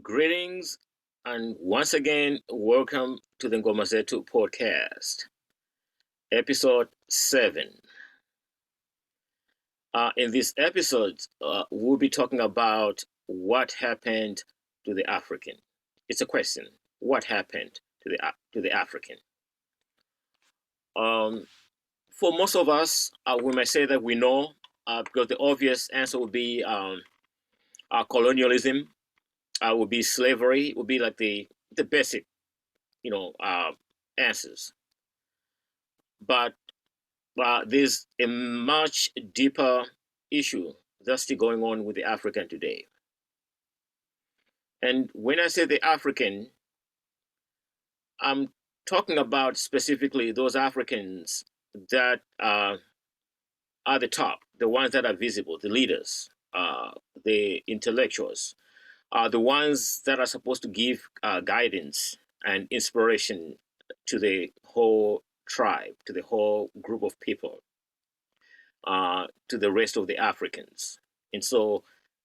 Greetings, and once again, welcome to the Ngoma Zethu podcast, episode 7. In this episode, we'll be talking about what happened to the African. It's a question. What happened to the African? Um, for most of us, we may say that we know, because the obvious answer would be colonialism, would be slavery, would be like the basic, you know, uh, answers. But there's a much deeper issue that's still going on with the African today. And when I say the African, I'm talking about specifically those Africans that are the top, the ones that are visible, the leaders, the intellectuals, the ones that are supposed to give guidance and inspiration to the whole tribe, to the whole group of people, to the rest of the Africans. And so,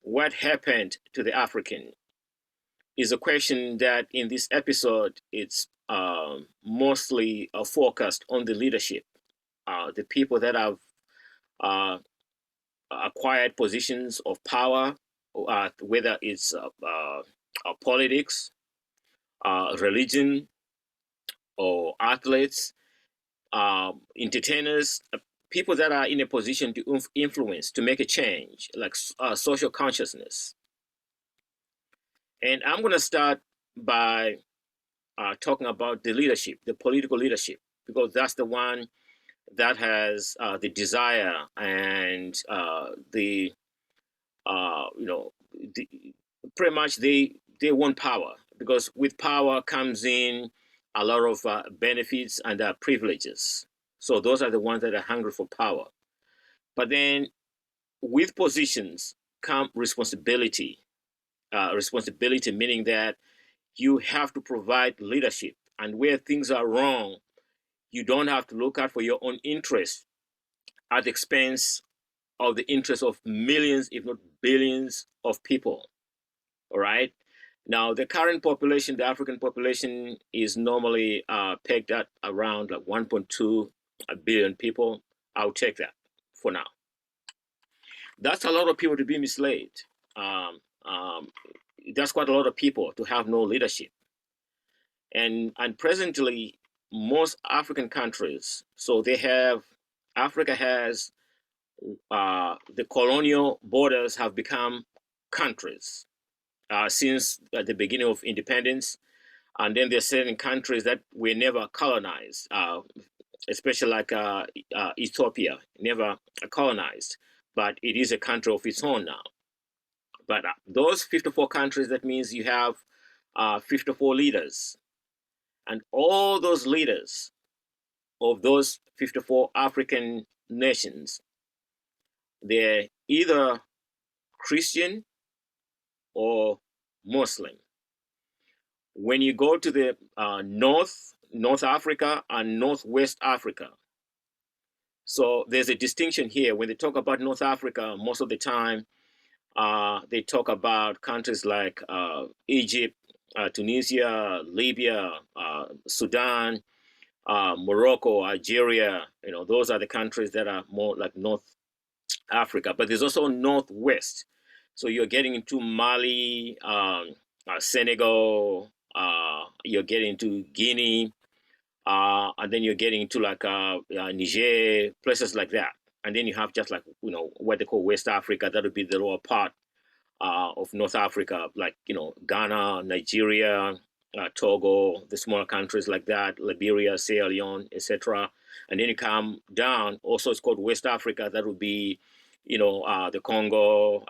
what happened to the African is a question that in this episode it's mostly focused on the leadership, the people that have uh, acquired positions of power, whether it's politics, religion, or athletes, entertainers, people that are in a position to influence, to make a change, like social consciousness. And I'm going to start by talking about the leadership, the political leadership, because that's the one that has the desire and the you know the, pretty much they want power, because with power comes in a lot of benefits and privileges. So those are the ones that are hungry for power. But then with positions come responsibility. Responsibility meaning that you have to provide leadership, and where things are wrong, you don't have to look out for your own interest at the expense of the interest of millions, if not billions, of people. All right. Now, the current population, the African population, is normally pegged at around like 1.2 billion people. I'll take that for now. That's a lot of people to be misled. Um, um, that's quite a lot of people to have no leadership. And presently, most African countries, so they have, Africa has, the colonial borders have become countries since the beginning of independence. And then there are certain countries that were never colonized, especially like Ethiopia, never colonized, but it is a country of its own now. But those 54 countries, that means you have 54 leaders. And all those leaders of those 54 African nations, they're either Christian or Muslim. When you go to the North Africa and Northwest Africa, so there's a distinction here. When they talk about North Africa, most of the time they talk about countries like Egypt, Tunisia, Libya, Sudan, Morocco, Algeria. Those are the countries that are more like North Africa. But there's also Northwest. So you're getting into Mali, Senegal, you're getting into Guinea, and then you're getting into like Niger, places like that. And then you have just like, what they call West Africa. That would be the lower part of North Africa, like, Ghana, Nigeria, Togo, the smaller countries like that, Liberia, Sierra Leone, etc. And then you come down, also it's called West Africa. That would be, the Congo,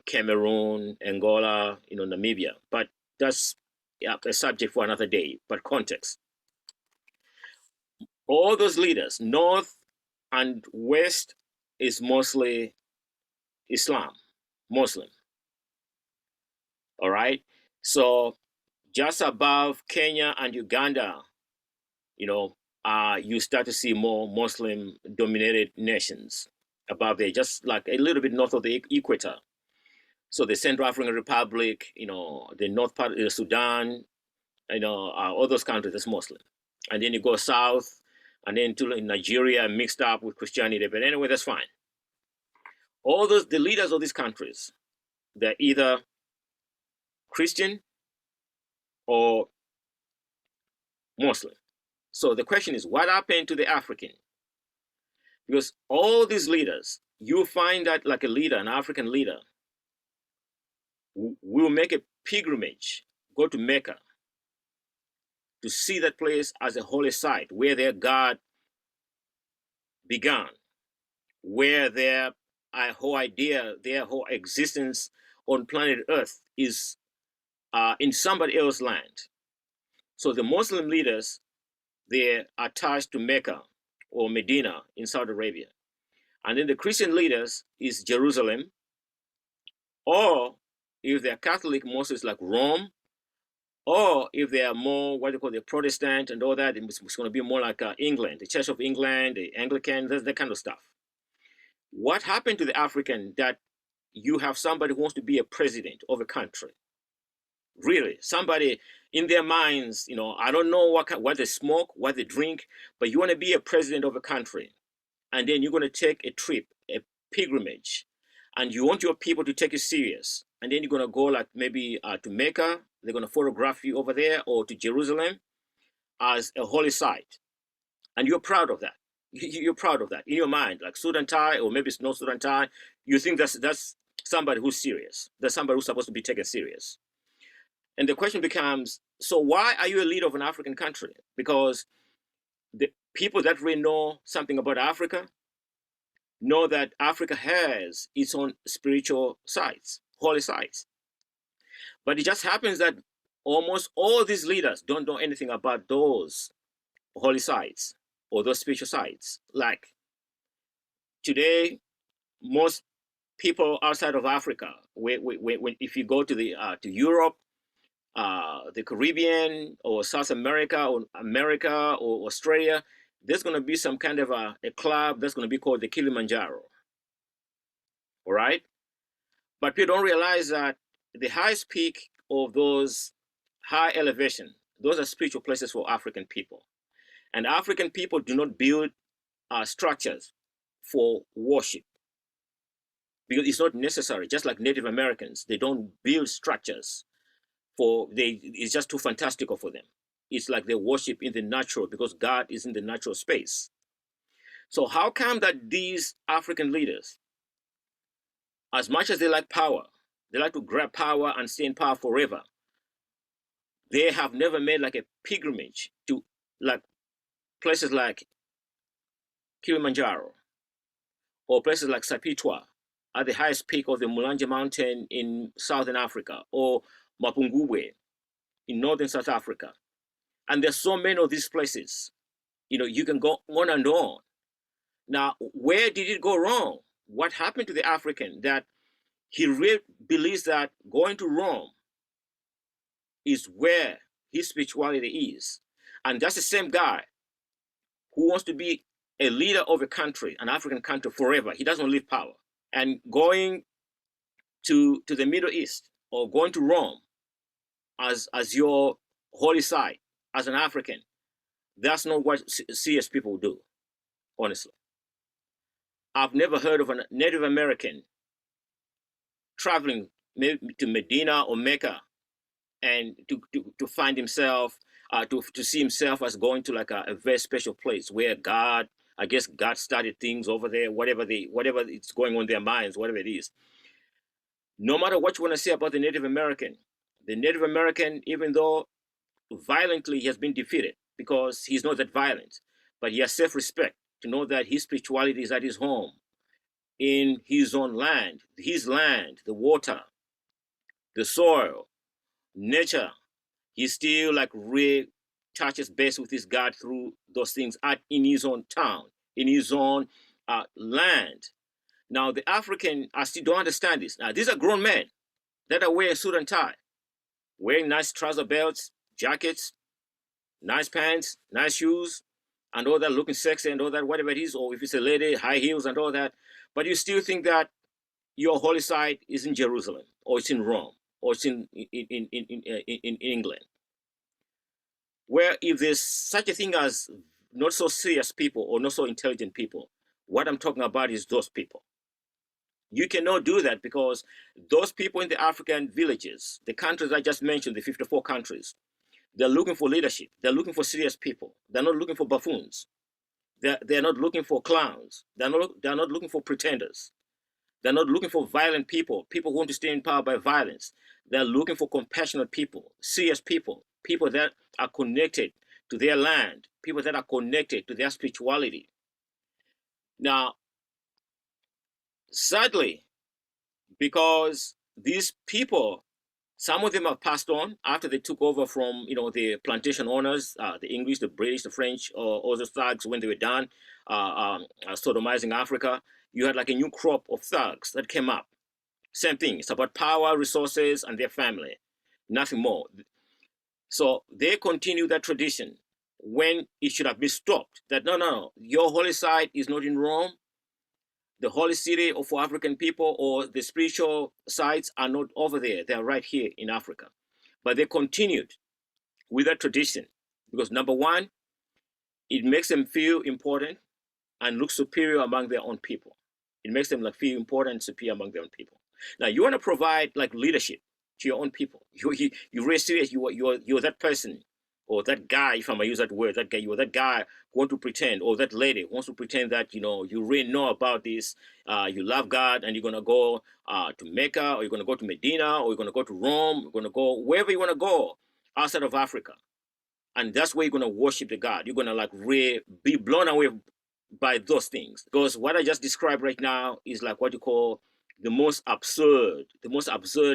Cameroon, Angola, Namibia. But that's a subject for another day. But context. All those leaders, North and West, is mostly Islam, Muslim. All right. So just above Kenya and Uganda, you start to see more Muslim dominated nations above there, just like a little bit north of the equator. So the Central African Republic, the north part of Sudan, all those countries, that's Muslim. And then you go south, and then to Nigeria, mixed up with Christianity. But anyway, that's fine. All the leaders of these countries, they're either Christian or Muslim. So the question is, what happened to the African? Because all these leaders, you find that like a leader, an African leader, will make a pilgrimage, go to Mecca to see that place as a holy site where their God began, where their whole idea, their whole existence on planet Earth is in somebody else's land. So the Muslim leaders, they're attached to Mecca or Medina in Saudi Arabia. And then the Christian leaders is Jerusalem, or if they're Catholic, mostly it's like Rome, or if they are more what they call the Protestant and all that, it's going to be more like England, the Church of England, the Anglican, that kind of stuff. What happened to the African that you have somebody who wants to be a president of a country? Really, somebody in their minds, I don't know what they smoke, what they drink, but you want to be a president of a country, and then you're going to take a trip, a pilgrimage, and you want your people to take you serious, and then you're going to go like maybe to Mecca, they're going to photograph you over there, or to Jerusalem as a holy site, and you're proud of that. You're proud of that in your mind, like suit and tie, or maybe it's no suit and tie. You think that's somebody who's serious. That's somebody who's supposed to be taken serious. And the question becomes, so why are you a leader of an African country? Because the people that really know something about Africa know that Africa has its own spiritual sites, holy sites. But it just happens that almost all these leaders don't know anything about those holy sites or those spiritual sites. Like today, most people outside of Africa, if you go to to Europe, the Caribbean or South America or Australia, there's going to be some kind of a club that's going to be called the Kilimanjaro. All right. But people don't realize that the highest peak of those high elevation, those are spiritual places for African people. And African people do not build structures for worship because it's not necessary. Just like Native Americans, they don't build structures it's just too fantastical for them. It's like they worship in the natural because God is in the natural space. So how come that these African leaders, as much as they like power, they like to grab power and stay in power forever, they have never made like a pilgrimage to like places like Kilimanjaro or places like Sapitwa at the highest peak of the Mulanje Mountain in Southern Africa, or Mapungubwe in Northern South Africa. And there's so many of these places. You can go on and on. Now, where did it go wrong? What happened to the African that he really believes that going to Rome is where his spirituality is? And that's the same guy who wants to be a leader of a country, an African country forever. He doesn't leave power. And going to the Middle East or going to Rome as your holy site as an African, that's not what serious people do, honestly. I've never heard of a Native American traveling to Medina or Mecca and to find himself, to see himself as going to like a very special place where God, I guess God started things over there, whatever it's going on in their minds, whatever it is. No matter what you want to say about the Native American, even though violently he has been defeated because he's not that violent, but he has self-respect to know that his spirituality is at his home, in his own land, the water, the soil, nature. He still like really touches base with his God through those things in his own town, in his own land. Now the African, I still don't understand this. Now these are grown men that are wearing suit and tie, wearing nice trouser belts, jackets, nice pants, nice shoes, and all that, looking sexy and all that, whatever it is, or if it's a lady, high heels and all that. But you still think that your holy site is in Jerusalem, or it's in Rome, or it's in England. Where if there's such a thing as not so serious people or not so intelligent people, what I'm talking about is those people. You cannot do that because those people in the African villages, the countries I just mentioned, the 54 countries, they're looking for leadership. They're looking for serious people. They're not looking for buffoons. They're not looking for clowns. They're not looking for pretenders. They're not looking for violent people, people who want to stay in power by violence. They're looking for compassionate people, serious people, people that are connected to their land, people that are connected to their spirituality. Now, sadly, because these people, some of them have passed on after they took over from the plantation owners, the English, the British, the French, or other thugs when they were done sodomizing Africa. You had like a new crop of thugs that came up. Same thing. It's about power, resources, and their family. Nothing more. So they continue that tradition when it should have been stopped. That no, your holy site is not in Rome. The holy city for African people or the spiritual sites are not over there. They are right here in Africa. But they continued with that tradition because number one, it makes them feel important and look superior among their own people. It makes them like feel important and superior among their own people. Now you want to provide like leadership to your own people. You're really serious. You're that person or that guy. If I may use that word, that guy. You're that guy who wants to pretend, or that lady who wants to pretend that you really know about this. You love God, and you're gonna go to Mecca, or you're gonna go to Medina, or you're gonna go to Rome. You're gonna go wherever you want to go outside of Africa, and that's where you're gonna worship the God. You're gonna like really be blown away by those things, because what I just described right now is like what you call the most absurd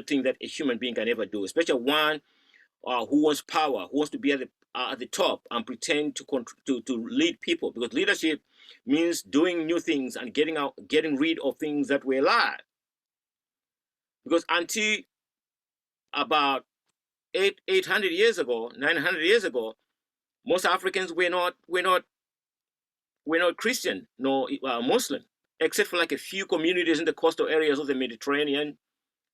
thing that a human being can ever do, especially one who wants power, who wants to be at the top and pretend to lead people, because leadership means doing new things and getting rid of things that were alive. Because until about 800 years ago, 900 years ago, most Africans were not Christian nor Muslim, except for like a few communities in the coastal areas of the Mediterranean,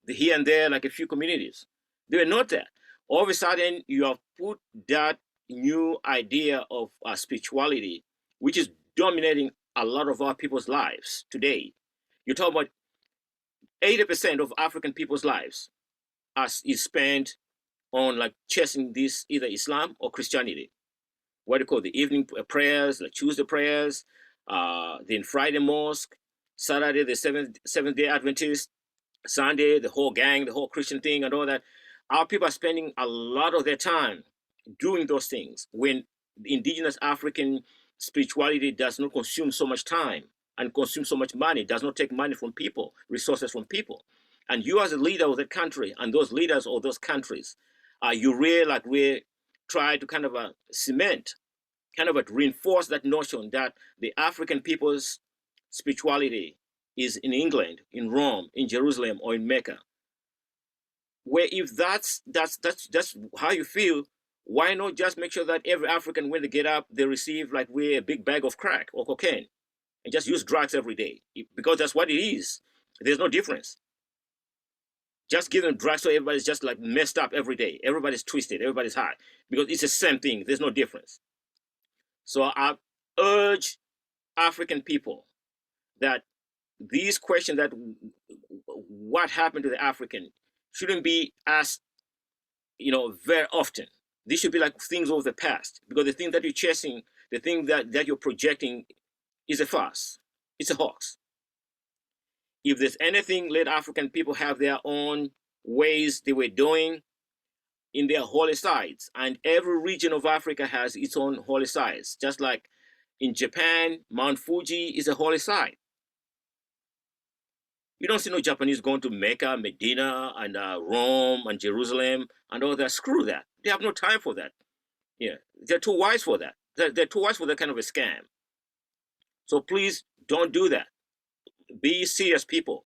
here and there, like a few communities. They were not that. All of a sudden, you have put that new idea of spirituality, which is dominating a lot of our people's lives today. You talk about 80% of African people's lives is spent on like chasing this either Islam or Christianity. What do you call the evening prayers, the Tuesday prayers, then Friday mosque, Saturday the seventh day Adventist, Sunday the whole gang, the whole Christian thing, and all that. Our people are spending a lot of their time doing those things when the indigenous African spirituality does not consume so much time and consume so much money, does not take money from people, resources from people. And you as a leader of that country and those leaders of those countries, you really try to kind of cement, kind of reinforce that notion that the African people's spirituality is in England, in Rome, in Jerusalem, or in Mecca. Where if that's how you feel, why not just make sure that every African, when they get up, they receive like a big bag of crack or cocaine, and just use drugs every day, because that's what it is. There's no difference. Just give them drugs so everybody's just like messed up every day. Everybody's twisted. Everybody's high, because it's the same thing. There's no difference. So I urge African people that these questions, that what happened to the African, shouldn't be asked, very often. These should be like things of the past, because the thing that you're chasing, the thing that you're projecting is a farce. It's a hoax. If there's anything, let African people have their own ways they were doing in their holy sites. And every region of Africa has its own holy sites. Just like in Japan, Mount Fuji is a holy site. You don't see no Japanese going to Mecca, Medina, and Rome, and Jerusalem, and all that. Screw that. They have no time for that. Yeah, they're too wise for that. They're too wise for that kind of a scam. So please don't do that. Be serious, people.